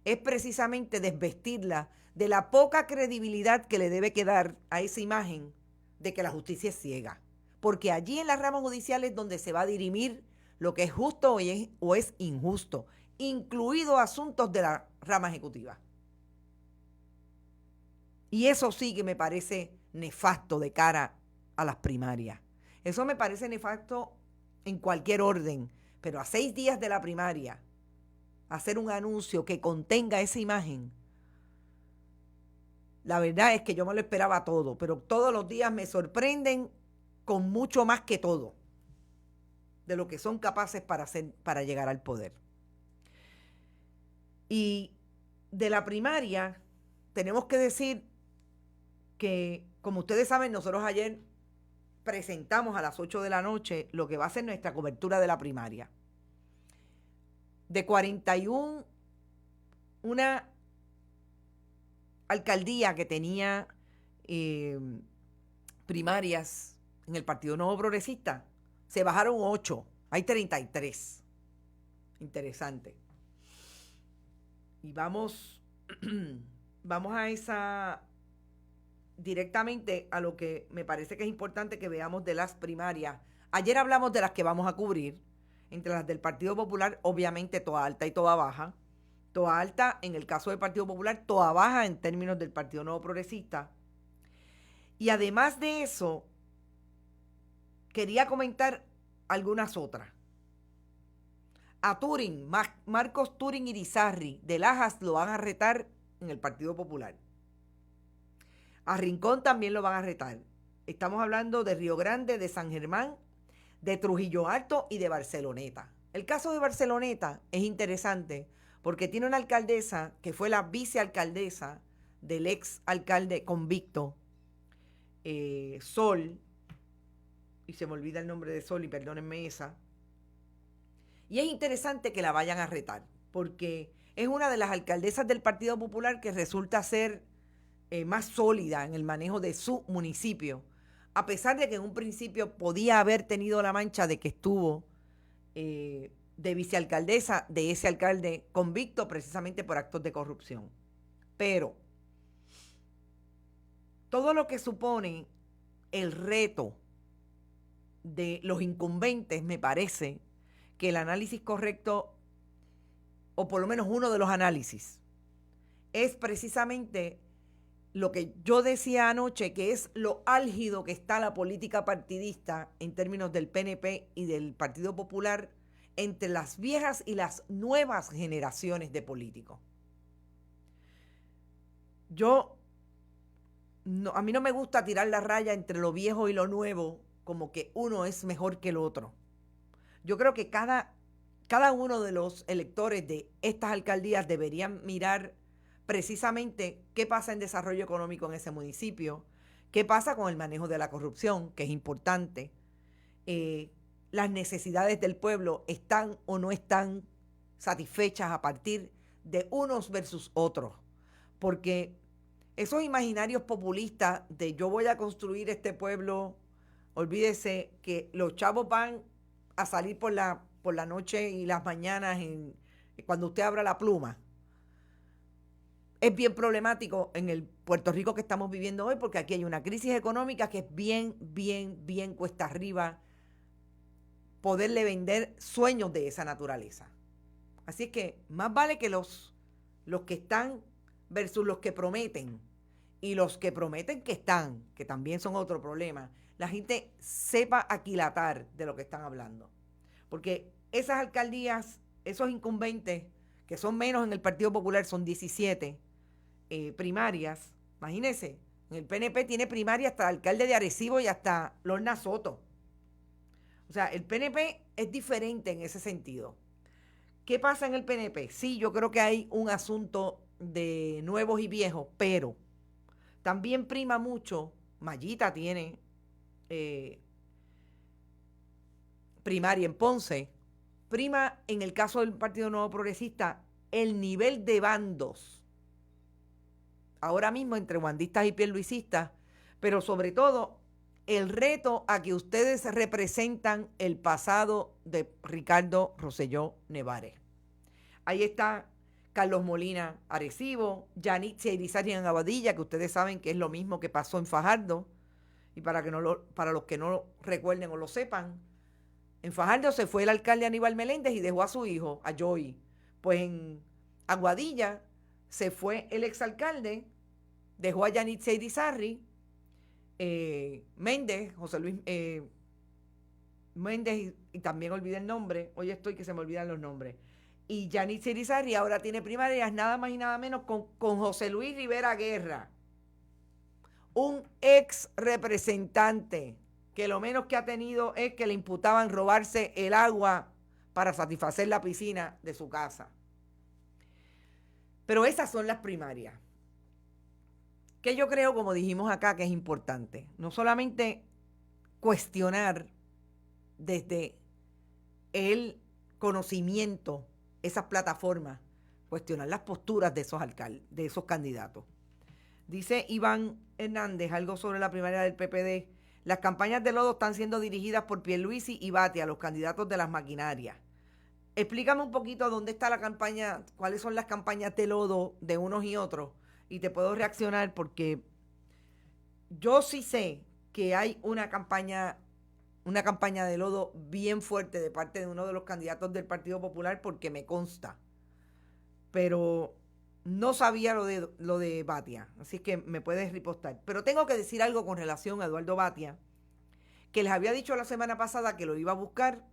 es precisamente desvestirla de la poca credibilidad que le debe quedar a esa imagen de que la justicia es ciega. Porque allí en la rama judicial es donde se va a dirimir lo que es justo o es injusto, incluidos asuntos de la rama ejecutiva. Y eso sí que me parece nefasto de cara a las primarias. Eso me parece nefasto en cualquier orden, pero a 6 días de la primaria, hacer un anuncio que contenga esa imagen, la verdad es que yo me lo esperaba todo, pero todos los días me sorprenden con mucho más que todo de lo que son capaces para llegar al poder. Y de la primaria tenemos que decir que, como ustedes saben, nosotros ayer presentamos a las 8 de la noche lo que va a ser nuestra cobertura de la primaria. De 41, una alcaldía que tenía primarias en el Partido Nuevo Progresista, se bajaron 8, hay 33. Interesante. Y vamos directamente a lo que me parece que es importante que veamos de las primarias. Ayer hablamos de las que vamos a cubrir, entre las del Partido Popular, obviamente Toa Alta y Toa Baja. Toa Alta en el caso del Partido Popular, Toa Baja en términos del Partido Nuevo Progresista. Y además de eso, quería comentar algunas otras. A Turing, Marcos Turing Irizarry de Lajas lo van a retar en el Partido Popular. A Rincón también lo van a retar. Estamos hablando de Río Grande, de San Germán, de Trujillo Alto y de Barceloneta. El caso de Barceloneta es interesante porque tiene una alcaldesa que fue la vicealcaldesa del ex alcalde convicto, Sol, y se me olvida el nombre de Sol y perdónenme esa. Y es interesante que la vayan a retar porque es una de las alcaldesas del Partido Popular que resulta ser más sólida en el manejo de su municipio, a pesar de que en un principio podía haber tenido la mancha de que estuvo de vicealcaldesa de ese alcalde convicto precisamente por actos de corrupción. Pero todo lo que supone el reto de los incumbentes, me parece que el análisis correcto, o por lo menos uno de los análisis, es precisamente lo que yo decía anoche, que es lo álgido que está la política partidista en términos del PNP y del Partido Popular entre las viejas y las nuevas generaciones de políticos. A mí no me gusta tirar la raya entre lo viejo y lo nuevo, como que uno es mejor que el otro. Yo creo que cada uno de los electores de estas alcaldías deberían mirar precisamente qué pasa en desarrollo económico en ese municipio, qué pasa con el manejo de la corrupción, que es importante, las necesidades del pueblo están o no están satisfechas a partir de unos versus otros, porque esos imaginarios populistas de yo voy a construir este pueblo, olvídese que los chavos van a salir por la noche y las mañanas cuando usted abra la pluma. Es bien problemático en el Puerto Rico que estamos viviendo hoy, porque aquí hay una crisis económica que es bien cuesta arriba poderle vender sueños de esa naturaleza. Así es que más vale que los que están versus los que prometen, y los que prometen que están, que también son otro problema, la gente sepa aquilatar de lo que están hablando. Porque esas alcaldías, esos incumbentes, que son menos en el Partido Popular, son 17 primarias. Imagínense, en el PNP tiene primaria hasta el alcalde de Arecibo y hasta Lorna Soto. O sea, el PNP es diferente en ese sentido. ¿Qué pasa en el PNP? Sí, yo creo que hay un asunto de nuevos y viejos, pero también prima mucho, Mayita tiene primaria en Ponce, prima en el caso del Partido Nuevo Progresista el nivel de bandos, ahora mismo entre wandistas y pierluisistas, pero sobre todo el reto a que ustedes representan el pasado de Ricardo Rosselló Nevares. Ahí está Carlos Molina Arecibo, Yanitzia Irizarry en Aguadilla, que ustedes saben que es lo mismo que pasó en Fajardo, y para los que no lo recuerden o lo sepan, en Fajardo se fue el alcalde Aníbal Meléndez y dejó a su hijo, a Joey. Pues en Aguadilla se fue el exalcalde, dejó a Yanitzia Irizarry, Méndez, José Luis Méndez, y también olvidé el nombre, hoy estoy que se me olvidan los nombres. Y Yanitzia Irizarry ahora tiene primarias nada más y nada menos con José Luis Rivera Guerra, un ex representante que lo menos que ha tenido es que le imputaban robarse el agua para satisfacer la piscina de su casa. Pero esas son las primarias. Que yo creo, como dijimos acá, que es importante. No solamente cuestionar desde el conocimiento esas plataformas, cuestionar las posturas de esos alcaldes, de esos candidatos. Dice Iván Hernández algo sobre la primaria del PPD. Las campañas de lodo están siendo dirigidas por Pierluisi y Batia, los candidatos de las maquinarias. Explícame un poquito dónde está la campaña, cuáles son las campañas de lodo de unos y otros, y te puedo reaccionar porque yo sí sé que hay una campaña de lodo bien fuerte de parte de uno de los candidatos del Partido Popular, porque me consta. Pero no sabía lo de Batia, así que me puedes ripostar. Pero tengo que decir algo con relación a Eduardo Batia, que les había dicho la semana pasada que lo iba a buscar,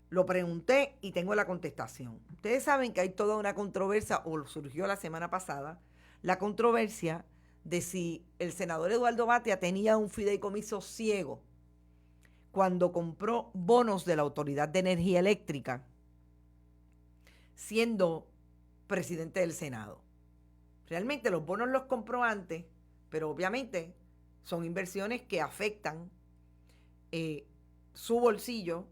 lo pregunté y tengo la contestación. Ustedes saben que hay toda una controversia, o surgió la semana pasada, la controversia de si el senador Eduardo Batia tenía un fideicomiso ciego cuando compró bonos de la Autoridad de Energía Eléctrica, siendo presidente del Senado. Realmente los bonos los compró antes, pero obviamente son inversiones que afectan su bolsillo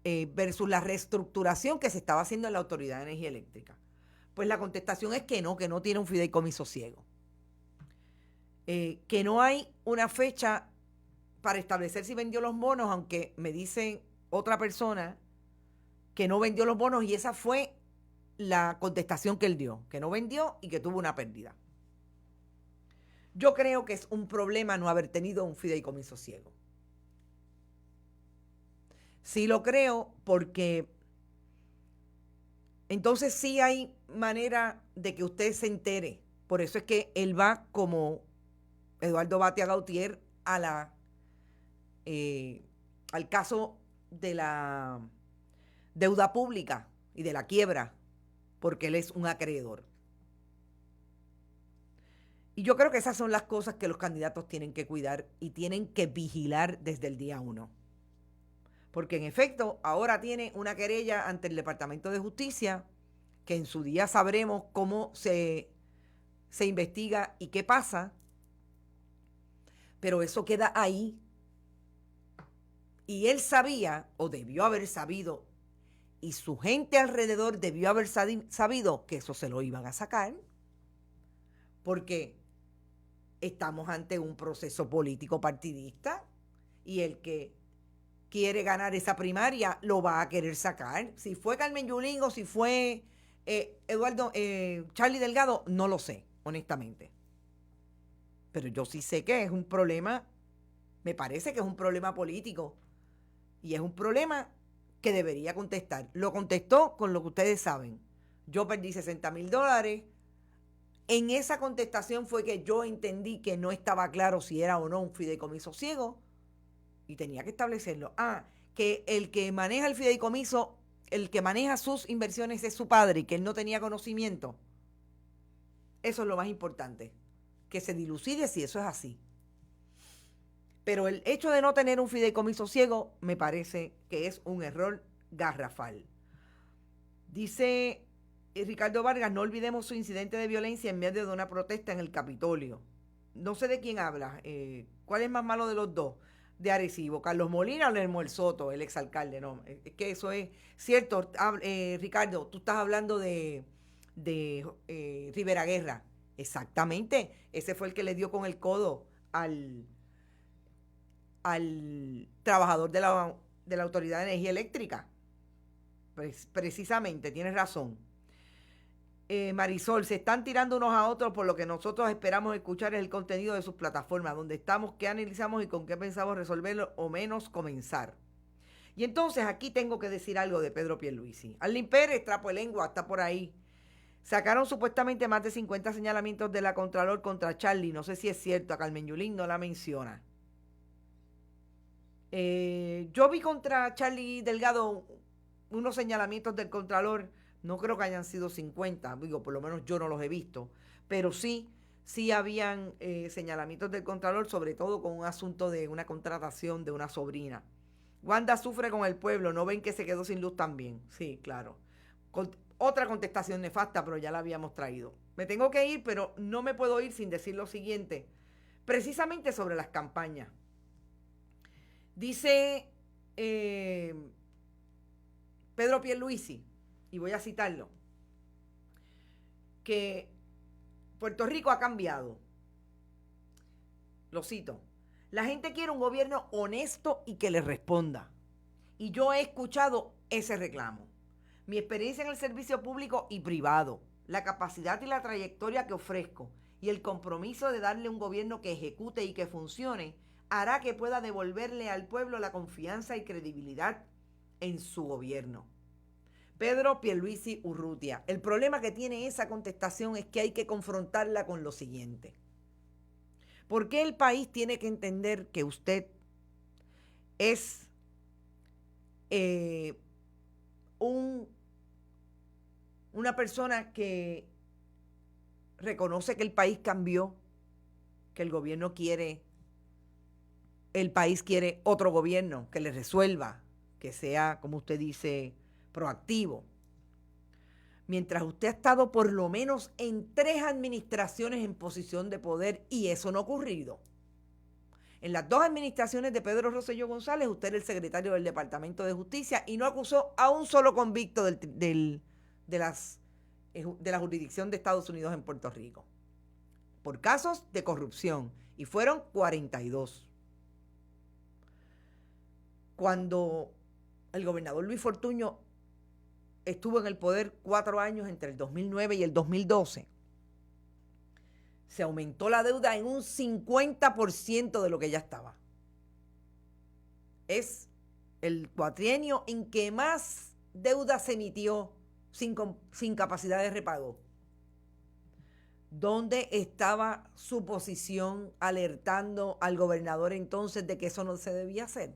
versus la reestructuración que se estaba haciendo en la Autoridad de Energía Eléctrica. Pues la contestación es que no tiene un fideicomiso ciego. Que no hay una fecha para establecer si vendió los bonos, aunque me dice otra persona que no vendió los bonos, y esa fue la contestación que él dio, que no vendió y que tuvo una pérdida. Yo creo que es un problema no haber tenido un fideicomiso ciego. Sí lo creo porque entonces sí hay manera de que usted se entere. Por eso es que él va como Eduardo Batia Gautier al caso de la deuda pública y de la quiebra, porque él es un acreedor. Y yo creo que esas son las cosas que los candidatos tienen que cuidar y tienen que vigilar desde el día 1. porque en efecto ahora tiene una querella ante el Departamento de Justicia, que en su día sabremos cómo se investiga y qué pasa, pero eso queda ahí. Y él sabía, o debió haber sabido, y su gente alrededor debió haber sabido que eso se lo iban a sacar, porque estamos ante un proceso político partidista y el que quiere ganar esa primaria lo va a querer sacar. Si fue Carmen Yulín o si fue Charlie Delgado, no lo sé, honestamente. Pero yo sí sé que es un problema, me parece que es un problema político y es un problema que debería contestar. Lo contestó con lo que ustedes saben. Yo perdí $60,000. En esa contestación fue que yo entendí que no estaba claro si era o no un fideicomiso ciego y tenía que establecerlo. Que el que maneja el fideicomiso, el que maneja sus inversiones es su padre y que él no tenía conocimiento. Eso es lo más importante, que se dilucide si eso es así. Pero el hecho de no tener un fideicomiso ciego me parece que es un error garrafal. Dice Ricardo Vargas, no olvidemos su incidente de violencia en medio de una protesta en el Capitolio. No sé de quién habla. ¿Cuál es más malo de los dos? De Arecibo, Carlos Molina o Lemuel Soto, el exalcalde. No, es que eso es cierto. Ricardo, tú estás hablando de Rivera Guerra. Exactamente. Ese fue el que le dio con el codo al trabajador de la Autoridad de Energía Eléctrica. Precisamente, tienes razón. Marisol, se están tirando unos a otros por lo que nosotros esperamos escuchar es el contenido de sus plataformas, donde estamos, qué analizamos y con qué pensamos resolverlo o menos comenzar. Y entonces aquí tengo que decir algo de Pedro Pierluisi. Arlín Pérez, trapo de lengua, está por ahí. Sacaron supuestamente más de 50 señalamientos de la Contralor contra Charlie. No sé si es cierto, a Carmen Yulín no la menciona. Yo vi contra Charlie Delgado unos señalamientos del Contralor. No creo que hayan sido 50, digo, por lo menos yo no los he visto, pero sí habían señalamientos del Contralor, sobre todo con un asunto de una contratación de una sobrina. Wanda sufre con el pueblo, ¿no ven que se quedó sin luz también? Sí, claro. Otra contestación nefasta, pero ya la habíamos traído. Me tengo que ir, pero no me puedo ir sin decir lo siguiente, precisamente sobre las campañas. Dice Pedro Pierluisi, y voy a citarlo, que Puerto Rico ha cambiado. Lo cito. La gente quiere un gobierno honesto y que le responda. Y yo he escuchado ese reclamo. Mi experiencia en el servicio público y privado, la capacidad y la trayectoria que ofrezco y el compromiso de darle un gobierno que ejecute y que funcione hará que pueda devolverle al pueblo la confianza y credibilidad en su gobierno. Pedro Pierluisi Urrutia. El problema que tiene esa contestación es que hay que confrontarla con lo siguiente. ¿Por qué el país tiene que entender que usted es una persona que reconoce que el país cambió, que el gobierno quiere, el país quiere otro gobierno que le resuelva, que sea, como usted dice, proactivo? Mientras usted ha estado por lo menos en 3 administraciones en posición de poder y eso no ha ocurrido. En las 2 administraciones de Pedro Rosselló González, usted era el secretario del Departamento de Justicia y no acusó a un solo convicto de la jurisdicción de Estados Unidos en Puerto Rico por casos de corrupción, y fueron 42. Cuando el gobernador Luis Fortuño estuvo en el poder 4 años entre el 2009 y el 2012, se aumentó la deuda en un 50% de lo que ya estaba. Es el cuatrienio en que más deuda se emitió sin capacidad de repago. ¿Dónde estaba su posición alertando al gobernador entonces de que eso no se debía hacer?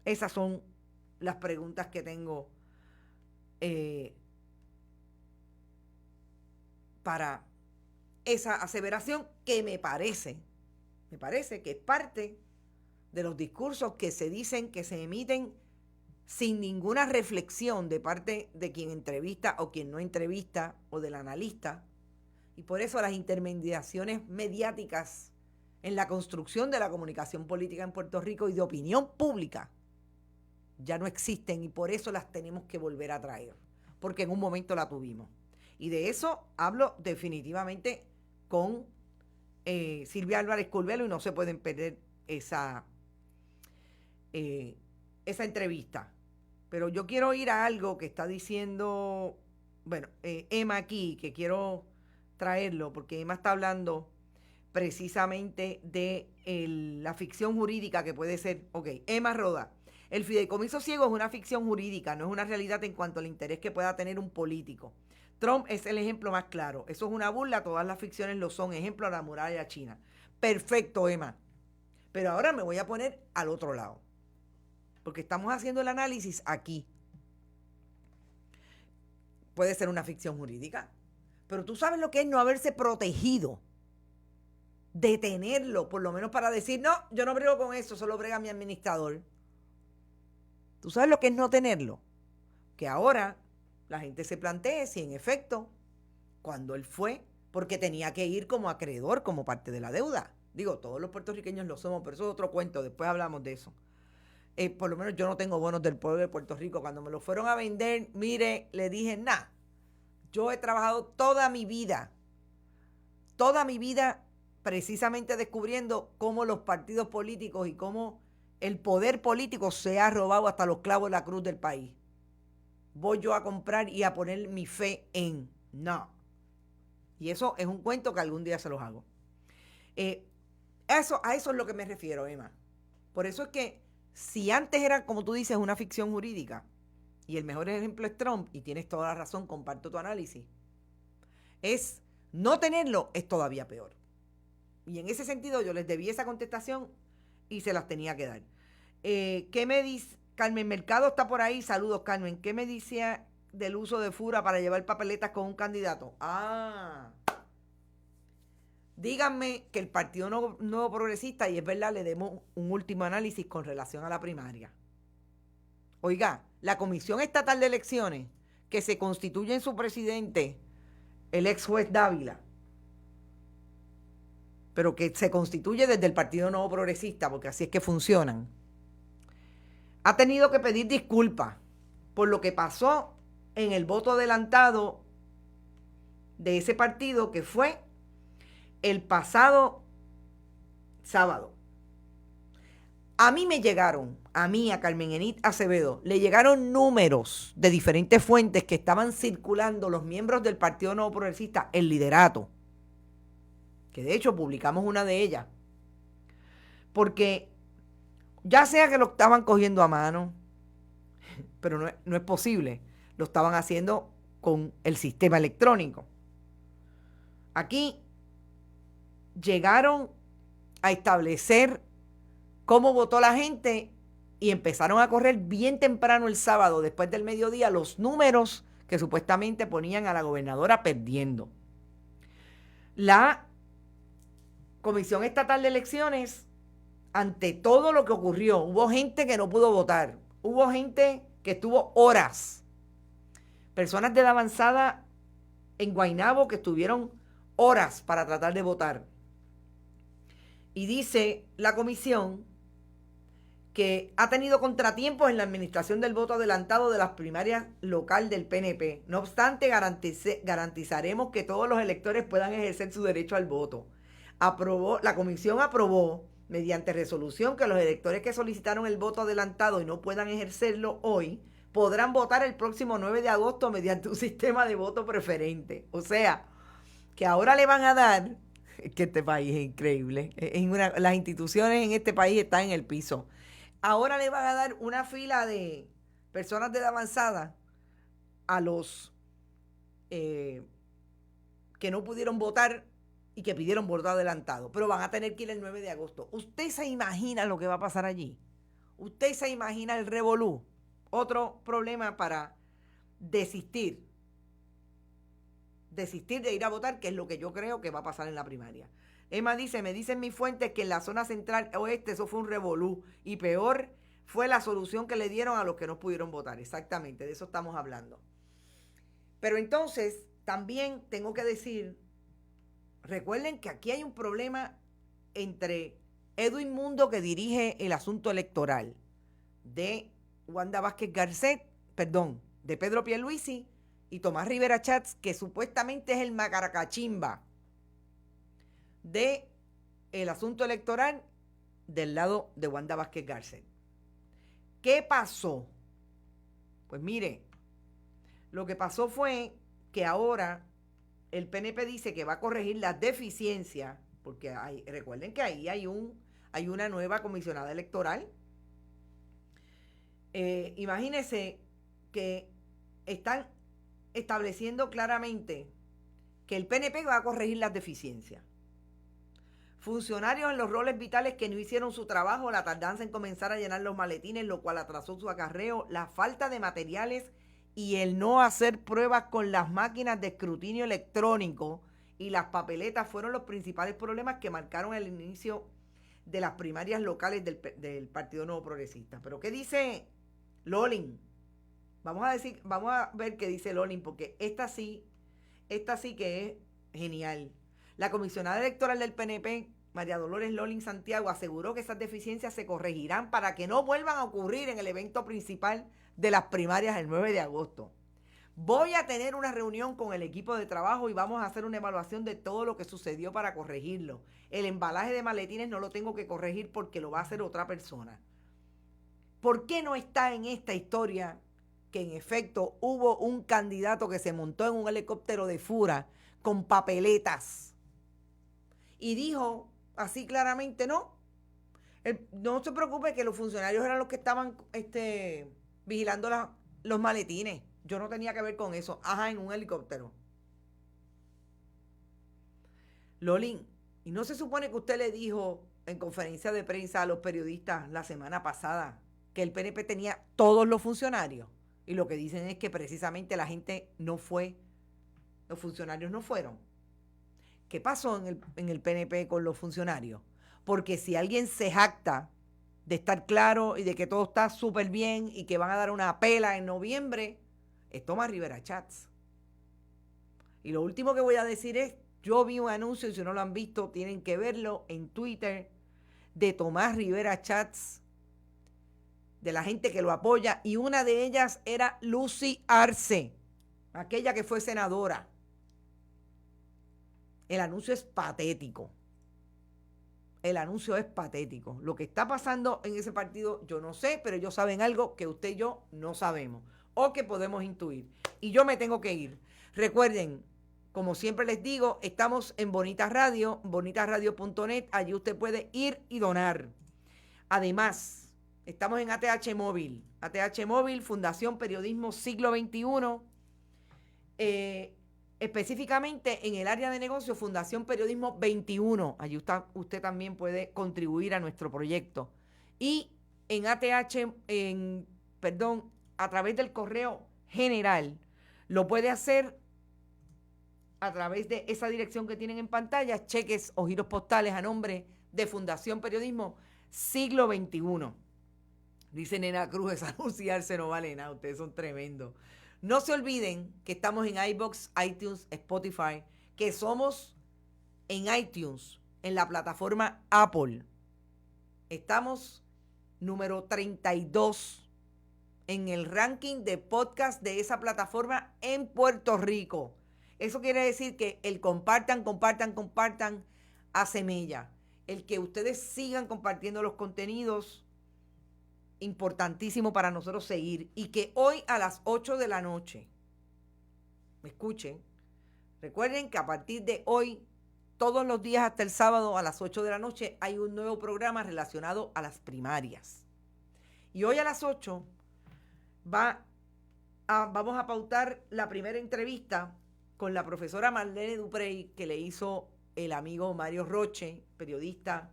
Esas son las preguntas que tengo para esa aseveración que me parece que es parte de los discursos que se dicen, que se emiten sin ninguna reflexión de parte de quien entrevista o quien no entrevista o del analista. Y por eso las intermediaciones mediáticas en la construcción de la comunicación política en Puerto Rico y de opinión pública ya no existen, y por eso las tenemos que volver a traer, porque en un momento la tuvimos. Y de eso hablo definitivamente con Silvia Álvarez Curbelo, y no se pueden perder esa entrevista. Pero yo quiero ir a algo que está diciendo, bueno, Emma aquí, que quiero traerlo, porque Emma está hablando precisamente de la ficción jurídica que puede ser. Ok, Emma Roda. El fideicomiso ciego es una ficción jurídica, no es una realidad en cuanto al interés que pueda tener un político. Trump es el ejemplo más claro. Eso es una burla, todas las ficciones lo son. Ejemplo, la muralla china. Perfecto, Emma. Pero ahora me voy a poner al otro lado, porque estamos haciendo el análisis aquí. Puede ser una ficción jurídica, pero tú sabes lo que es no haberse protegido, detenerlo, por lo menos para decir, no, yo no brego con eso, solo brega mi administrador. ¿Tú sabes lo que es no tenerlo? Que ahora la gente se plantee si en efecto, cuando él fue, porque tenía que ir como acreedor, como parte de la deuda. Digo, todos los puertorriqueños lo somos, pero eso es otro cuento, después hablamos de eso. Por lo menos yo no tengo bonos del pueblo de Puerto Rico. Cuando me lo fueron a vender, mire, le dije, nah, yo he trabajado toda mi vida, precisamente descubriendo cómo los partidos políticos y cómo el poder político se ha robado hasta los clavos de la cruz del país. Voy yo a comprar y a poner mi fe en no. Y eso es un cuento que algún día se los hago. A eso es lo que me refiero, Emma. Por eso es que si antes era, como tú dices, una ficción jurídica, y el mejor ejemplo es Trump, y tienes toda la razón, comparto tu análisis, es no tenerlo es todavía peor. Y en ese sentido yo les debí esa contestación y se las tenía que dar. ¿Qué me dice? Carmen Mercado está por ahí. Saludos, Carmen. ¿Qué me decía del uso de FURA para llevar papeletas con un candidato? Díganme que el Partido Nuevo Progresista, y es verdad, le demos un último análisis con relación a la primaria. Oiga, la Comisión Estatal de Elecciones, que se constituye en su presidente el ex juez Dávila, pero que se constituye desde el Partido Nuevo Progresista, porque así es que funcionan, ha tenido que pedir disculpas por lo que pasó en el voto adelantado de ese partido, que fue el pasado sábado. A mí me llegaron, a Carmen Enid Acevedo, le llegaron números de diferentes fuentes que estaban circulando los miembros del Partido Nuevo Progresista, el liderato, que de hecho publicamos una de ellas, porque ya sea que lo estaban cogiendo a mano, pero no es posible, lo estaban haciendo con el sistema electrónico. Aquí llegaron a establecer cómo votó la gente y empezaron a correr bien temprano el sábado, después del mediodía, los números que supuestamente ponían a la gobernadora perdiendo. La Comisión Estatal de Elecciones, ante todo lo que ocurrió, hubo gente que no pudo votar, hubo gente que estuvo horas, personas de la avanzada en Guaynabo que estuvieron horas para tratar de votar. Y dice la comisión que ha tenido contratiempos en la administración del voto adelantado de las primarias local del PNP. No obstante, garantizaremos que todos los electores puedan ejercer su derecho al voto. La comisión aprobó mediante resolución que los electores que solicitaron el voto adelantado y no puedan ejercerlo hoy podrán votar el próximo 9 de agosto mediante un sistema de voto preferente. O sea, que ahora le van a dar, es que este país es increíble, las instituciones en este país están en el piso. Ahora le van a dar una fila de personas de la avanzada a los que no pudieron votar y que pidieron voto adelantado, pero van a tener que ir el 9 de agosto. ¿Usted se imagina lo que va a pasar allí? ¿Usted se imagina el revolú? Otro problema para desistir de ir a votar, que es lo que yo creo que va a pasar en la primaria. Emma dice, me dicen mis fuentes que en la zona central oeste eso fue un revolú y peor fue la solución que le dieron a los que no pudieron votar. Exactamente, de eso estamos hablando. Pero entonces, también tengo que decir, recuerden que aquí hay un problema entre Edwin Mundo, que dirige el asunto electoral, de Wanda Vázquez Garcet, de Pedro Pierluisi, y Tomás Rivera Chats, que supuestamente es el macaracachimba de el asunto electoral del lado de Wanda Vázquez Garcet. ¿Qué pasó? Pues mire, lo que pasó fue que ahora el PNP dice que va a corregir las deficiencias, porque recuerden que ahí hay una nueva comisionada electoral. Imagínense que están estableciendo claramente que el PNP va a corregir las deficiencias. Funcionarios en los roles vitales que no hicieron su trabajo, la tardanza en comenzar a llenar los maletines, lo cual atrasó su acarreo, la falta de materiales y el no hacer pruebas con las máquinas de escrutinio electrónico y las papeletas fueron los principales problemas que marcaron el inicio de las primarias locales del Partido Nuevo Progresista. Pero ¿qué dice Lolin? Vamos a ver qué dice Lolin, porque esta sí que es genial. La comisionada electoral del PNP, María Dolores Lolin Santiago, aseguró que esas deficiencias se corregirán para que no vuelvan a ocurrir en el evento principal de las primarias el 9 de agosto. Voy a tener una reunión con el equipo de trabajo y vamos a hacer una evaluación de todo lo que sucedió para corregirlo. El embalaje de maletines no lo tengo que corregir porque lo va a hacer otra persona. ¿Por qué no está en esta historia que en efecto hubo un candidato que se montó en un helicóptero de Fura con papeletas y dijo así claramente, no se preocupe que los funcionarios eran los que estaban vigilando los maletines? Yo no tenía que ver con eso. En un helicóptero. Lolin, ¿y no se supone que usted le dijo en conferencia de prensa a los periodistas la semana pasada que el PNP tenía todos los funcionarios? Y lo que dicen es que precisamente la gente no fue, los funcionarios no fueron. ¿Qué pasó en el PNP con los funcionarios? Porque si alguien se jacta de estar claro y de que todo está súper bien y que van a dar una pela en noviembre, es Tomás Rivera Chats. Y lo último que voy a decir es, yo vi un anuncio, y si no lo han visto, tienen que verlo en Twitter, de Tomás Rivera Chats, de la gente que lo apoya, y una de ellas era Lucy Arce, aquella que fue senadora. El anuncio es patético. Lo que está pasando en ese partido, yo no sé, pero ellos saben algo que usted y yo no sabemos, o que podemos intuir. Y yo me tengo que ir. Recuerden, como siempre les digo, estamos en Bonita Radio, bonitasradio.net, allí usted puede ir y donar. Además, estamos en ATH Móvil, Fundación Periodismo Siglo XXI, específicamente en el área de negocio, Fundación Periodismo 21. Allí usted también puede contribuir a nuestro proyecto. Y en a través del correo general, lo puede hacer a través de esa dirección que tienen en pantalla, cheques o giros postales a nombre de Fundación Periodismo Siglo XXI. Dice Nena Cruz, esa anunciarse no vale nada, ustedes son tremendos. No se olviden que estamos en iVoox, iTunes, Spotify, que somos en iTunes, en la plataforma Apple. Estamos número 32 en el ranking de podcast de esa plataforma en Puerto Rico. Eso quiere decir que el compartan hace mella. El que ustedes sigan compartiendo los contenidos, importantísimo para nosotros seguir. Y que hoy a las 8 de la noche, me escuchen, recuerden que a partir de hoy, todos los días hasta el sábado a las 8 de la noche, hay un nuevo programa relacionado a las primarias. Y hoy a las 8 vamos a pautar la primera entrevista con la profesora Marlene Duprey, que le hizo el amigo Mario Roche, periodista,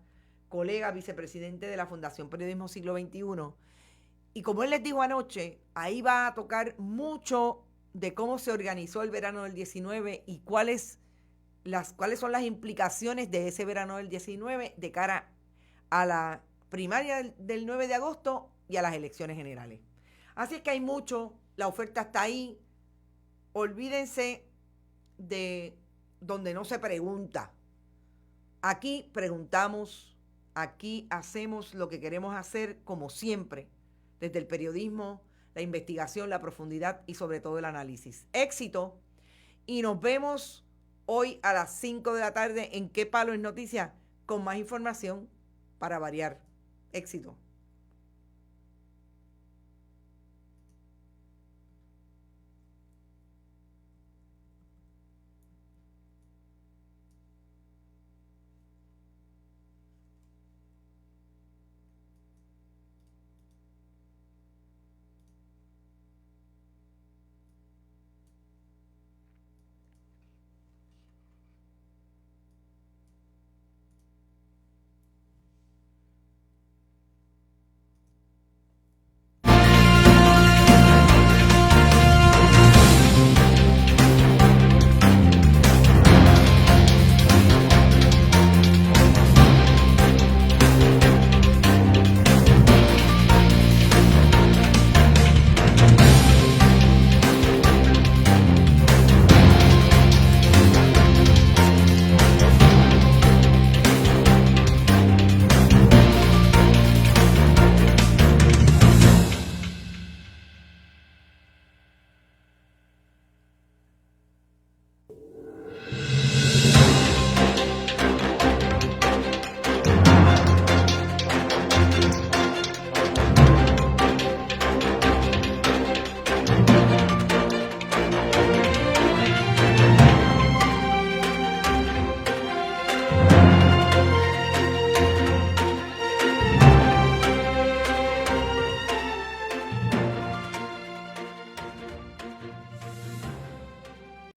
colega, vicepresidente de la Fundación Periodismo Siglo XXI. Y como él les dijo anoche, ahí va a tocar mucho de cómo se organizó el verano del 19 y cuáles cuáles son las implicaciones de ese verano del 19 de cara a la primaria del 9 de agosto y a las elecciones generales. Así es que hay mucho, la oferta está ahí. Olvídense de donde no se pregunta. Aquí preguntamos, aquí hacemos lo que queremos hacer como siempre, desde el periodismo, la investigación, la profundidad y sobre todo el análisis. Éxito, y nos vemos hoy a las 5 de la tarde en ¿Qué Palo es Noticia? Con más información para variar. Éxito.